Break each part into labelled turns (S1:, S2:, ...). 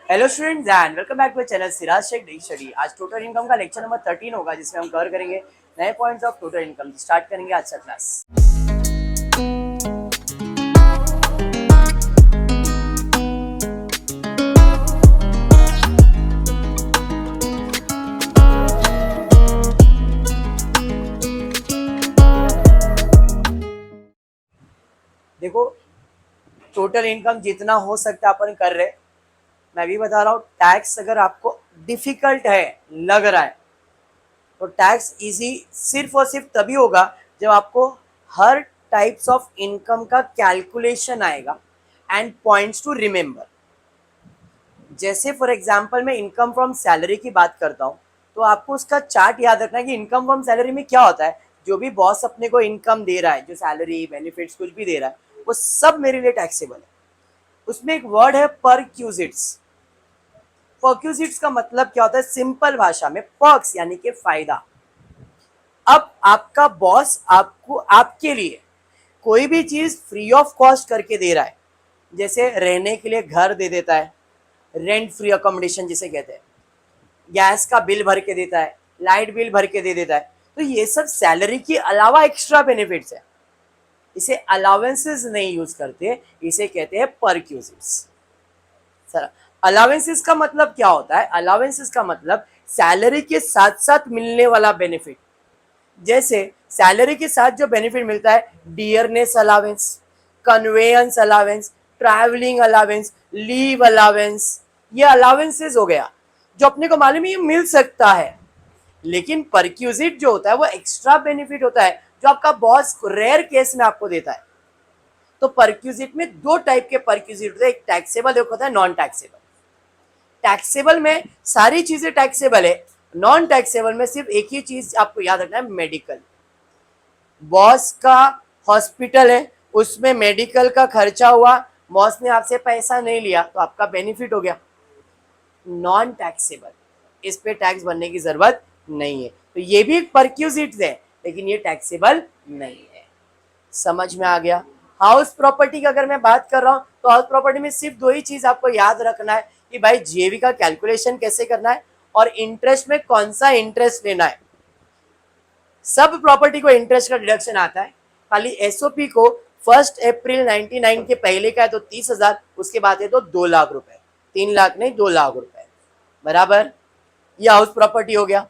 S1: Hello students and welcome back to channel Siraj Shaikh daily study. आज total income का lecture number 13 होगा, जिसमें हम कवर करेंगे नए points of total income. Start करेंगे आज का क्लास। देखो, टोटल इनकम जितना हो सकता है अपन कर रहे। मैं भी बता रहा हूँ, टैक्स अगर आपको डिफिकल्ट है लग रहा है तो टैक्स इजी सिर्फ और सिर्फ तभी होगा जब आपको हर टाइप्स ऑफ इनकम का कैलकुलेशन आएगा एंड पॉइंट्स टू रिमेंबर। जैसे फॉर एग्जांपल मैं इनकम फ्रॉम सैलरी की बात करता हूँ, तो आपको उसका चार्ट याद रखना है कि इनकम फ्रॉम सैलरी में क्या होता है। जो भी बॉस अपने को इनकम दे रहा है, जो सैलरी बेनिफिट्स कुछ भी दे रहा है, वो सब मेरे लिए टैक्सेबल है। उसमें एक वर्ड है परक्यूजिट्स। परक्यूजिट्स का मतलब क्या होता है सिंपल भाषा में? पर्क्स यानी कि फायदा। अब आपका बॉस आपको आपके लिए कोई भी चीज फ्री ऑफ कॉस्ट करके दे रहा है, जैसे रहने के लिए घर दे देता है, रेंट फ्री अकोमोडेशन जिसे कहते हैं, गैस का बिल भर के देता है, लाइट बिल भर के दे देता है, तो ये सब सैलरी के अलावा एक्स्ट्रा बेनिफिट्स है। इसे अलाउंसेस नहीं यूज करते, इसे कहते हैं परक्यूजिट्स। सर, अलाउंसेस का मतलब क्या होता है? अलाउंसेस का मतलब सैलरी के साथ साथ मिलने वाला बेनिफिट। जैसे सैलरी के साथ जो बेनिफिट मिलता है, dearness allowance, conveyance allowance, travelling allowance, leave allowance, ये अलावेंसेस हो गया जो अपने को मालूम है ये मिल सकता है। लेकिन परक्यूजिट जो होता है वो एक्स्ट्रा बेनिफिट होता है जो आपका बॉस रेयर केस में आपको देता है। तो परक्यूजिट में दो टाइप के परक्यूजिट होते हैं, एक टैक्सेबल, एक होता है नॉन टैक्सेबल। टैक्सेबल में सारी चीजें टैक्सेबल है, नॉन टैक्सेबल में सिर्फ एक ही चीज आपको याद रखना है, मेडिकल। बॉस का हॉस्पिटल है, उसमें मेडिकल का खर्चा हुआ, बॉस ने आपसे पैसा नहीं लिया तो आपका बेनिफिट हो गया। नॉन टैक्सेबल, इस पे टैक्स भरने की जरूरत नहीं है। तो ये भी एक परक्यूजिट है, लेकिन ये टैक्सेबल नहीं है। समझ में आ गया? हाउस प्रॉपर्टी की अगर मैं बात कर रहा हूं तो हाउस प्रॉपर्टी में सिर्फ दो ही चीज आपको याद रखना है कि भाई जीएवी का कैलकुलेशन कैसे करना है और इंटरेस्ट में कौन सा इंटरेस्ट लेना है। सब प्रॉपर्टी को इंटरेस्ट का डिडक्शन आता है, खाली एसओपी को 1 अप्रैल 99 के पहले का है तो 30,000, उसके बाद है तो 2 लाख रुपए, 3 लाख नहीं 2 लाख रुपए, बराबर। ये हाउस प्रॉपर्टी हो गया।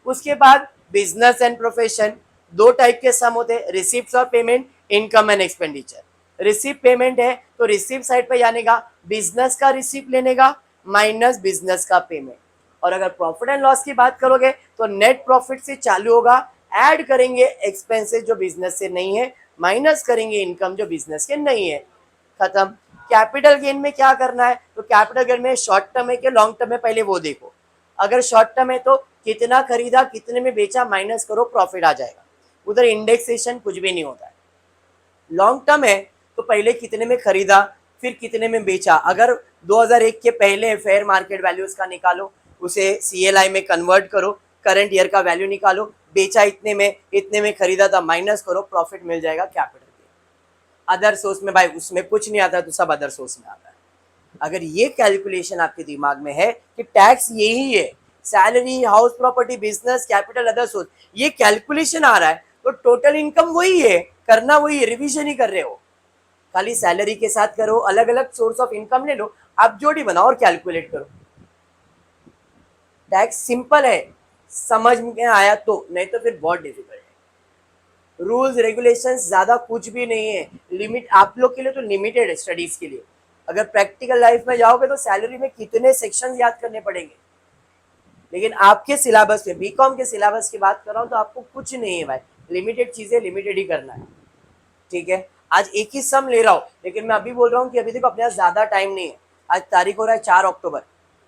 S1: उसके बाद बिजनेस एंड प्रोफेशन, दो टाइप के सम होते हैं, रिसिप्ट और payment, income and expenditure. Receipt payment है तो रिसिप्ट साइड पे जाने का, बिजनेस का रिसिप्ट लेने का माइनस बिजनेस का पेमेंट। और अगर प्रॉफिट एंड लॉस की बात करोगे तो नेट प्रॉफिट से चालू होगा, ऐड करेंगे एक्सपेंसेस जो बिजनेस से नहीं है, माइनस करेंगे इनकम जो बिजनेस के नहीं है, खत्म। कैपिटल गेन में क्या करना है? तो कैपिटल गेन में शॉर्ट टर्म है कि लॉन्ग टर्म है, पहले वो देखो। अगर शॉर्ट टर्म है तो कितना खरीदा कितने में बेचा माइनस करो, प्रॉफिट आ जाएगा। उधर इंडेक्सेशन कुछ भी नहीं होता है। लॉन्ग टर्म है तो पहले कितने में खरीदा फिर कितने में बेचा। अगर 2001 के पहले फेयर मार्केट वैल्यूज का निकालो, उसे सीएलआई में कन्वर्ट करो, करंट ईयर का वैल्यू निकालो, बेचा इतने में खरीदा था, माइनस करो, प्रॉफिट मिल जाएगा कैपिटल गेन। अदर सोर्स में भाई उसमें कुछ नहीं आता तो सब अदर सोर्स में आता है। अगर ये कैलकुलेशन आपके दिमाग में है कि टैक्स यही है, salary, house property, business, capital, other source, ये कैलकुलेशन आ रहा है तो टोटल इनकम वही है, करना वही है, रिवीजन ही कर रहे हो। खाली सैलरी के साथ करो, अलग अलग सोर्स ऑफ इनकम ले लो, आप जोड़ी बनाओ और कैलकुलेट करो। टैक्स सिंपल है, समझ में आया तो, नहीं तो फिर बहुत डिफिकल्ट है। रूल्स रेगुलेशंस ज्यादा कुछ भी नहीं है, लिमिट आप लोग के लिए तो लिमिटेड है स्टडीज के लिए। अगर प्रैक्टिकल लाइफ में जाओगे तो सैलरी में कितने सेक्शन याद करने पड़ेंगे, लेकिन आपके सिलेबस में, बीकॉम के सिलेबस की बात कर रहा हूँ तो आपको कुछ नहीं है भाई, लिमिटेड चीजें लिमिटेड ही करना है, ठीक है। आज एक ही सम ले रहा हूँ, लेकिन मैं अभी बोल रहा हूँ कि अभी देखो अपने पास ज्यादा टाइम नहीं है। आज तारीख हो रहा है 4 अक्टूबर,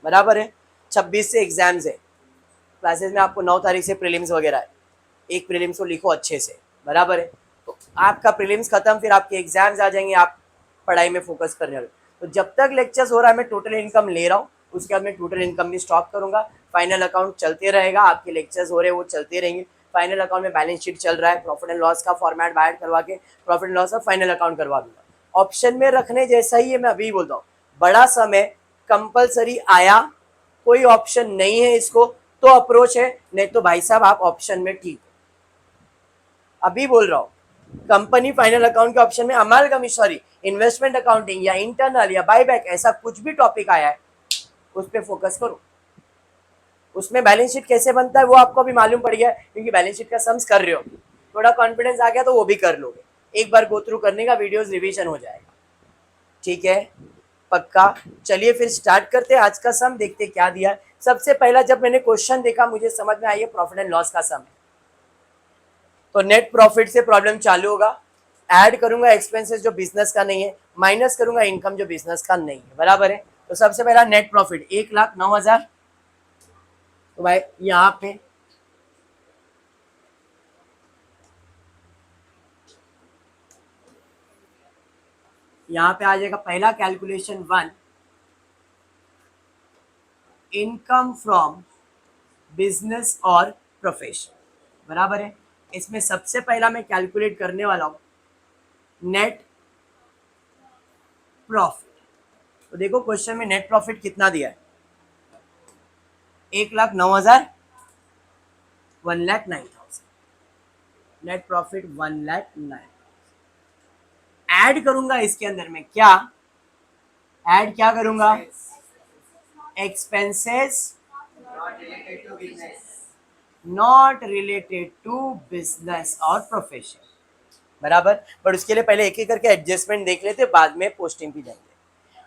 S1: बराबर है। 26 से एग्जाम्स है, क्लासेस में आपको 9 तारीख से प्रीलिम्स वगैरह है। एक प्रीलिम्स को लिखो अच्छे से, बराबर है। तो आपका प्रीलिम्स खत्म, फिर आपके एग्जाम्स आ जाएंगे, आप पढ़ाई में फोकस करने वाले। तो जब तक लेक्चर्स हो रहा है मैं टोटल इनकम ले रहा हूँ, उसके बाद मैं टोटल इनकम भी स्टॉप करूंगा। फाइनल अकाउंट चलते रहेगा, आपके लेक्चर्स हो रहे हैं वो चलते रहेंगे। फाइनल अकाउंट में बैलेंस शीट चल रहा है, प्रॉफिट एंड लॉस का फॉर्मेट बाहर करवा के प्रॉफिट एंड लॉस का फाइनल अकाउंट करवा दूंगा। ऑप्शन में रखने जैसा ही है, मैं अभी बोलता हूँ। बड़ा सम है, कंपलसरी आया, कोई ऑप्शन नहीं है इसको तो अप्रोच है, नहीं तो भाई साहब आप ऑप्शन में ठीक हो। अभी बोल रहा हूं कंपनी फाइनल अकाउंट के ऑप्शन में अमालगमी सॉरी इन्वेस्टमेंट अकाउंटिंग या इंटरनल या बायबैक ऐसा कुछ भी टॉपिक आया है उस पर फोकस करो। उसमें बैलेंस शीट कैसे बनता है वो आपको अभी मालूम पड़ गया क्योंकि बैलेंस शीट का सम्स कर रहे हो, थोड़ा कॉन्फिडेंस आ गया तो वो भी कर लोगे, एक बार गो थ्रू करने का वीडियोस रिवीजन हो जाएगा। ठीक है पक्का। चलिए फिर स्टार्ट करते हैं आज का सम, देखते क्या दिया है। सबसे पहला जब मैंने क्वेश्चन देखा मुझे समझ में आई है प्रॉफिट एंड लॉस का सम है, तो नेट प्रॉफिट से प्रॉब्लम चालू होगा। ऐड करूंगा एक्सपेंसेस जो बिजनेस का नहीं है, माइनस करूंगा इनकम जो बिजनेस का नहीं है, बराबर है। तो सबसे पहला नेट प्रॉफिट 1,09,000, तो भाई यहाँ पे आ जाएगा पहला कैलकुलेशन 1, इनकम फ्रॉम बिजनेस और प्रोफेशन, बराबर है। इसमें सबसे पहला मैं कैलकुलेट करने वाला हूं नेट प्रॉफिट। तो देखो क्वेश्चन में नेट प्रॉफिट कितना दिया है, 1,09,000, 1,09,000, नेट प्रॉफिट 1,09,000। ऐड करूंगा इसके अंदर में क्या, ऐड क्या करूंगा, expenses not related to business और प्रोफेशन, बराबर। बट उसके लिए पहले एक एक करके एडजस्टमेंट देख लेते, बाद में पोस्टिंग भी जाएंगे।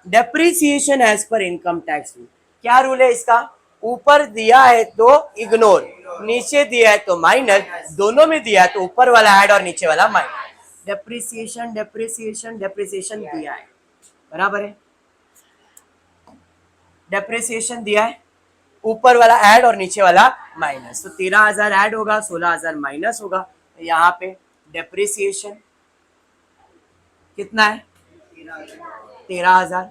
S1: Depreciation as per income tax rule, क्या रूल है इसका, ऊपर दिया है तो इग्नोर, नीचे दिया है तो माइनस, दोनों में दिया है तो ऊपर वाला ऐड और नीचे वाला माइनस। डेप्रीसिएशन डेप्रीसिएशन डेप्रीसिएशन दिया है, बराबर है। डेप्रीसिएशन दिया है, ऊपर वाला ऐड और नीचे वाला माइनस, तो 13,000 ऐड होगा, 16,000 माइनस होगा। यहाँ पे डेप्रीसिएशन कितना है, 13,000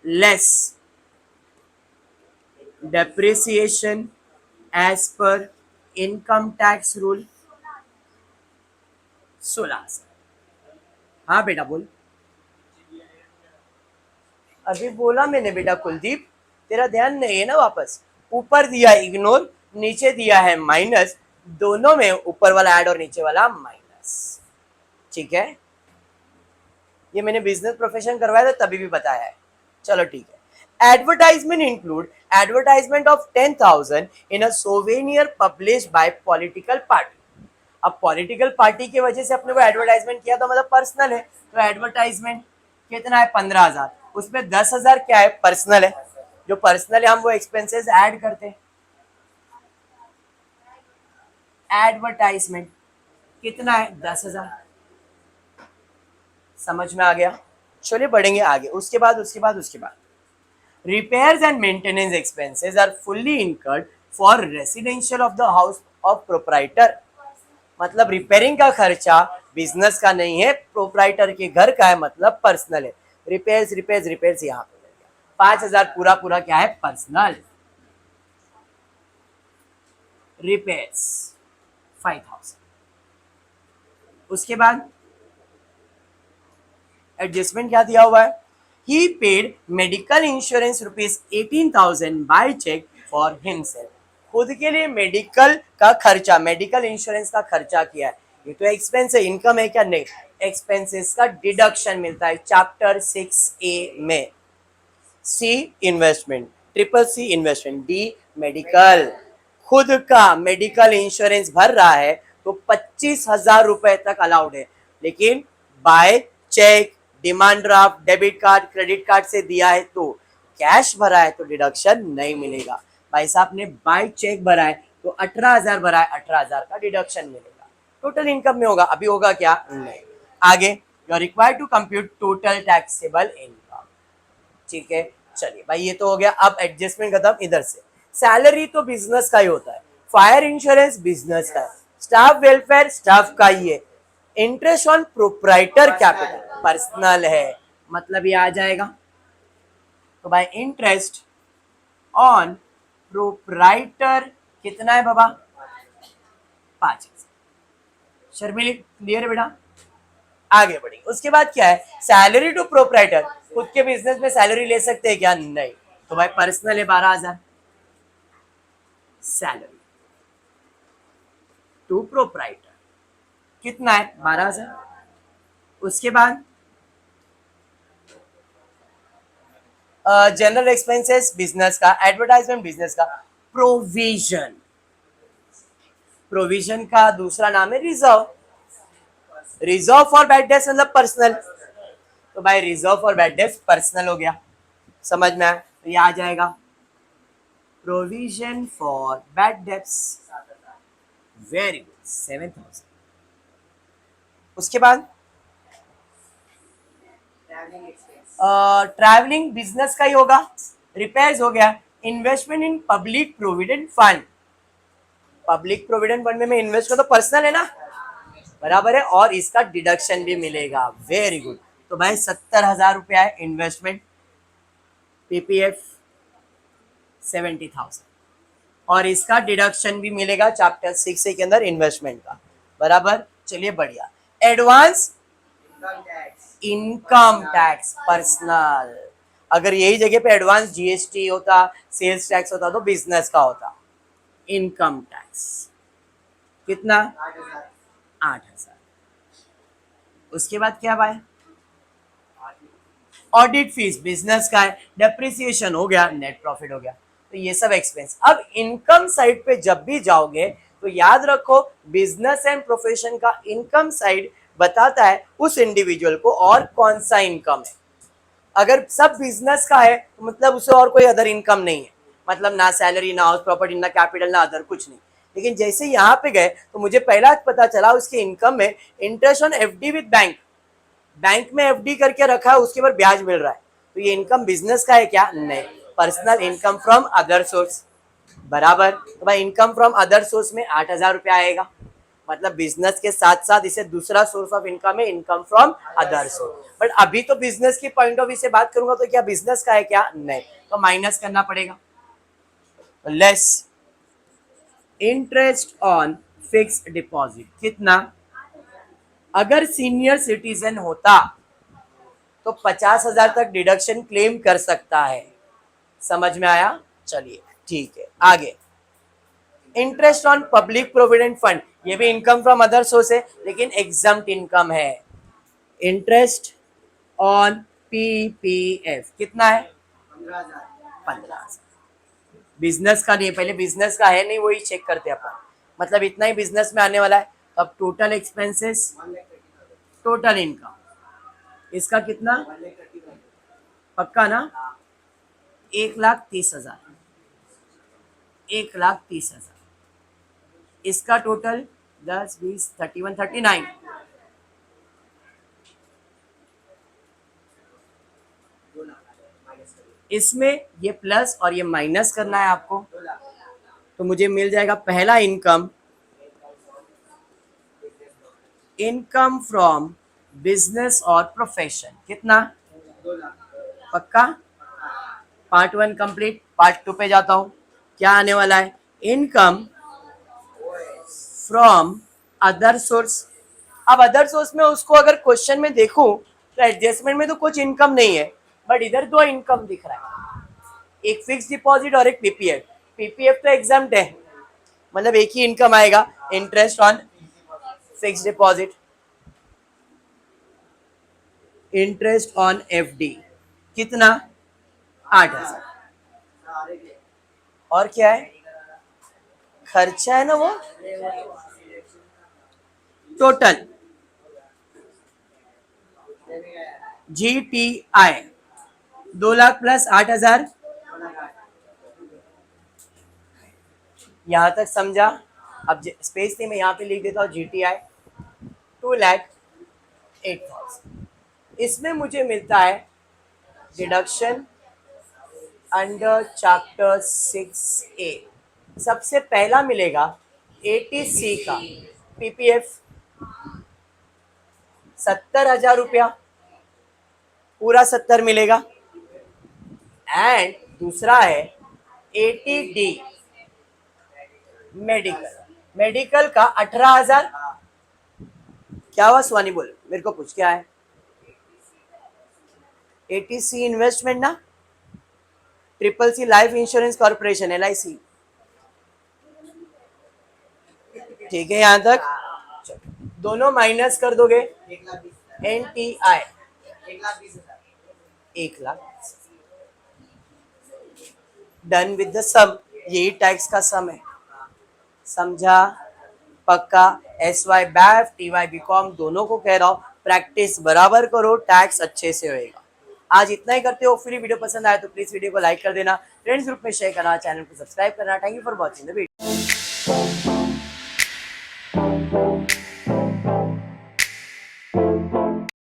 S1: less depreciation as per income tax rule 16,000। हाँ बेटा बोल, अभी बोला मैंने बेटा कुलदीप, तेरा ध्यान नहीं है ना। वापस ऊपर दिया इग्नोर, नीचे दिया है माइनस, दोनों में ऊपर वाला ऐड और नीचे वाला माइनस। ठीक है, ये मैंने बिजनेस प्रोफेशन करवाया था तभी भी बताया है। चलो ठीक है। Advertisement include advertisement of 10,000 in a souvenir publish by political party. अब पॉलिटिकल पार्टी की वजह से अपने को एडवर्टाइजमेंट किया तो मतलब पर्सनल है, तो एडवर्टाइजमेंट कितना है 15,000, उसमें 10,000 क्या है पर्सनल है, जो पर्सनल है हम वो एक्सपेंसेस ऐड करते हैं। एडवर्टाइजमेंट कितना है 10,000, समझ में आ गया। चलिए बढ़ेंगे आगे। उसके बाद repairs and maintenance expenses are fully incurred for residential of the house of proprietor। मतलब रिपेयरिंग का खर्चा बिजनेस का नहीं है, प्रोप्राइटर के घर का है, मतलब पर्सनल है। रिपेयर्स रिपेयर्स रिपेयर्स यहाँ पे 5,000 पूरा पूरा क्या है पर्सनल। रिपेयर्स 5,000। उसके बाद एडजस्टमेंट क्या दिया हुआ है, he paid medical insurance ₹18,000 by cheque for himself. खुद के लिए मेडिकल का खर्चा, मेडिकल इंश्योरेंस का खर्चा किया है। ये तो एक्सपेंस है, इनकम है क्या, नहीं। एक्सपेंसेस का डिडक्शन मिलता है चैप्टर 6A में। C investment, C investment, D medical. खुद का मेडिकल इंश्योरेंस भर रहा है तो 25,000 रुपए तक अलाउड है, लेकिन by cheque, demand draft, debit card, credit card से दिया है तो, कैश भरा है तो डिडक्शन नहीं मिलेगा। भाई साहब ने बाय चेक भरा है तो 18,000 भरा है, 18,000 का डिडक्शन मिलेगा। टोटल इनकम में होगा, अभी होगा क्या, नहीं। आगे, you are required to compute total taxable income. ठीक है, चलिए भाई ये तो हो गया। अब एडजस्टमेंट खत्म। इधर से सैलरी तो बिजनेस का ही होता है, फायर इंश्योरेंस बिजनेस का है, स्टाफ वेलफेयर स्टाफ का ही है, interest on proprietor capital personal है, मतलब ये आ जाएगा। तो भाई इंटरेस्ट ऑन प्रोप्राइटर कितना है बाबा, 5,000। शर्मिली क्लियर है बेटा। आगे बढ़ेंगे। उसके बाद क्या है, सैलरी टू प्रोप्राइटर, खुद के बिजनेस में सैलरी ले सकते हैं क्या? नहीं। तो भाई पर्सनल है 12,000 सैलरी, टू प्रोप्राइटर कितना है? 12,000। उसके बाद जनरल एक्सपेंसेस बिजनेस का, एडवर्टाइजमेंट बिजनेस का, प्रोविजन, प्रोविजन का दूसरा नाम है reserve, reserve for bad debts मतलब पर्सनल। तो भाई reserve for bad debts personal हो गया, समझ में आया? तो ये आ जाएगा provision for bad debts, very good, 7,000। उसके बाद ट्रैवलिंग बिजनेस का ही होगा, रिपेयर्स हो गया, investment in public provident fund, public provident fund में इन्वेस्ट कर तो पर्सनल है ना, बराबर है, और इसका डिडक्शन भी मिलेगा, वेरी गुड। तो भाई 70,000 रुपया है इन्वेस्टमेंट, पीपीएफ 70,000, और इसका डिडक्शन भी मिलेगा चैप्टर 6 के अंदर इन्वेस्टमेंट का, बराबर। चलिए बढ़िया। एडवांस इनकम टैक्स पर्सनल, अगर यही जगह पे एडवांस जीएसटी होता, सेल्स टैक्स होता तो बिजनेस का होता। इनकम टैक्स कितना? 8,000। उसके बाद क्या भाई? ऑडिट फीस बिजनेस का है, डेप्रिसिएशन हो गया, नेट प्रॉफिट हो गया, तो ये सब एक्सपेंस। अब इनकम साइड पे जब भी जाओगे तो याद रखो बिजनेस एंड प्रोफेशन का इनकम साइड बताता है उस इंडिविजुअल को और कौन सा इनकम है। अगर सब बिजनेस का है तो मतलब उसे और कोई अदर इनकम नहीं है, मतलब ना सैलरी, ना हाउस प्रॉपर्टी, ना कैपिटल, ना अदर, कुछ नहीं। लेकिन जैसे यहाँ पे गए तो मुझे पहला पता चला उसके इनकम में interest on FD with bank, bank में एफडी करके रखा है, उसके ऊपर ब्याज मिल रहा है, तो ये इनकम बिजनेस का है क्या? नहीं, personal income from other source, बराबर। तो भाई इनकम फ्रॉम अदर सोर्स में 8,000 रुपया आएगा, मतलब बिजनेस के साथ साथ इसे दूसरा सोर्स ऑफ इनकम है, income from other source. But अभी तो बिजनेस की पॉइंट ऑफ व्यू से बात करूंगा तो क्या बिजनेस का है क्या? नहीं, तो माइनस करना पड़ेगा। Less interest on fixed deposit कितना? अगर सीनियर सिटीजन होता तो 50,000 तक डिडक्शन क्लेम कर सकता है, समझ में आया? चलिए ठीक है, आगे। Interest on public provident fund, ये भी इनकम फ्रॉम अदर सोर्स है लेकिन एग्जम्प्ट इनकम है। इंटरेस्ट ऑन पीपीएफ कितना है? 15,000। बिजनेस का नहीं, पहले बिजनेस का है नहीं, वही चेक करते अपन, मतलब इतना ही बिजनेस में आने वाला है। अब टोटल एक्सपेंसेस, टोटल इनकम इसका कितना? पक्का ना? 1,30,000, 1,30,000। इसका टोटल 10, 20, 31, 39। इसमें ये प्लस और ये माइनस करना है आपको, तो मुझे मिल जाएगा पहला इनकम, इनकम फ्रॉम बिजनेस और प्रोफेशन कितना? पक्का? पार्ट 1 कंप्लीट, पार्ट 2 पे जाता हूं। क्या आने वाला है? Income from other source. अब अदर सोर्स में उसको अगर क्वेश्चन में देखूं तो एडजस्टमेंट में तो कुछ इनकम नहीं है, बट इधर 2 इनकम दिख रहा है, एक फिक्स डिपॉजिट और एक पीपीएफ। पीपीएफ तो एग्जाम्प्ट है, मतलब एक ही इनकम आएगा, interest on fix deposit, interest on FD कितना? 8,000। और क्या है? खर्चा है ना वो, टोटल GTI 2 लाख प्लस 8,000, यहां तक समझा? अब स्पेस नहीं, मैं यहाँ पे लिख देता हूँ GTI 2,08,000। इसमें मुझे मिलता है डिडक्शन अंडर चैप्टर 6A। सबसे पहला मिलेगा 80C का पीपीएफ 70,000 रुपया, पूरा 70 मिलेगा। एंड दूसरा है 80D मेडिकल, मेडिकल का 18,000। क्या हुआ स्वानी बोल, मेरे को पूछ क्या है, एटीसी इन्वेस्टमेंट ना, triple C life insurance corporation, LIC। ठीक है यहाँ तक, दोनों माइनस कर दोगे, NTI 1,20,000, डन विद द सम, यही टैक्स का सम है, समझा, पक्का। SY BAF TY BCom दोनों को कह रहा हूँ, प्रैक्टिस बराबर करो, टैक्स अच्छे से होएगा। आज इतना ही करते हो, फिर वीडियो पसंद आए तो प्लीज वीडियो को लाइक कर देना, फ्रेंड्स ग्रुप में शेयर करना, चैनल को सब्सक्राइब करना। Thank you for watching the video.